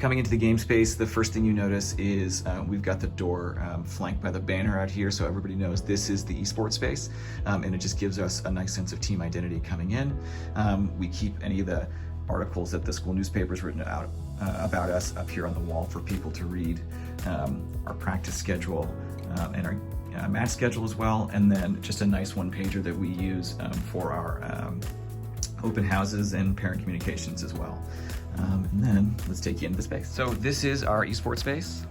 Coming into the game space, the first thing you notice is we've got the door flanked by the banner out here, so everybody knows this is the esports space, and it just gives us a nice sense of team identity coming in. We keep any of the articles that the school newspaper's written out about us up here on the wall for people to read, our practice schedule and our match schedule as well, and then just a nice one-pager that we use for our open houses and parent communications as well. And then let's take you into the space. So this is our esports space.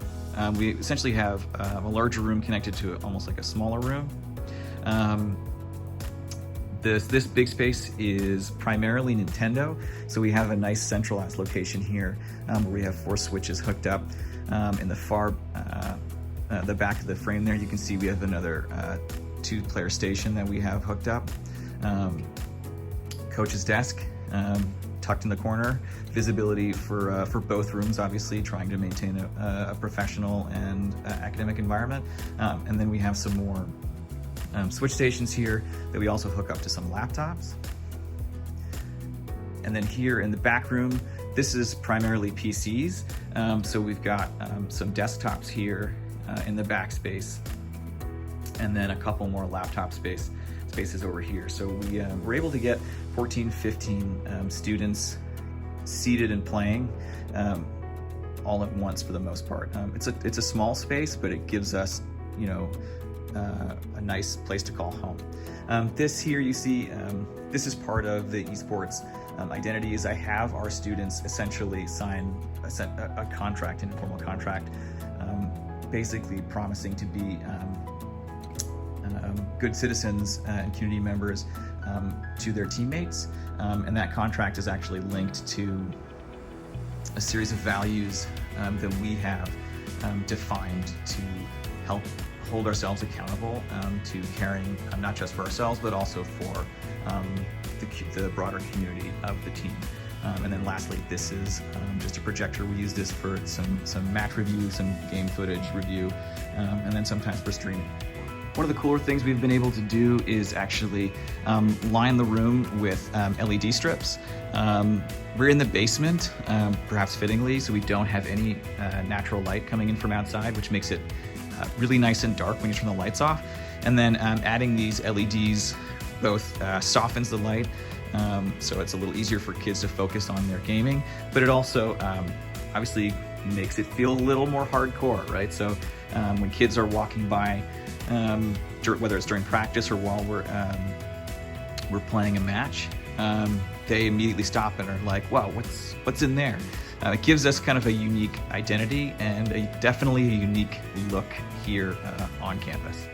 We essentially have a larger room connected to almost like a smaller room. This big space is primarily Nintendo. So we have a nice centralized location here where we have 4 switches hooked up. In the far, the back of the frame there, you can see we have another 2-player station that we have hooked up. Coach's desk, tucked in the corner. Visibility for both rooms, obviously, trying to maintain a professional and academic environment. And then we have some more switch stations here that we also hook up to some laptops. And then here in the back room, this is primarily PCs. So we've got some desktops here in the back space, and then a couple more laptop spaces over here. So we're able to get 14, 15 students seated and playing all at once for the most part. It's a small space, but it gives us, you know, a nice place to call home. This here you see, this is part of the esports identity. Is I have our students essentially sign a contract, an informal contract, basically promising to be good citizens and community members to their teammates, and that contract is actually linked to a series of values that we have defined to help hold ourselves accountable to caring not just for ourselves but also for the broader community of the team. And then lastly, this is just a projector. We use this for some match review, some game footage review, and then sometimes for streaming. One of the cooler things we've been able to do is actually line the room with LED strips. We're in the basement, perhaps fittingly, so we don't have any natural light coming in from outside, which makes it really nice and dark when you turn the lights off. And then adding these LEDs both softens the light, so it's a little easier for kids to focus on their gaming, but it also obviously makes it feel a little more hardcore, right? So when kids are walking by, whether it's during practice or while we're playing a match, they immediately stop and are like, wow, what's in there? It gives us kind of a unique identity and definitely a unique look here on campus.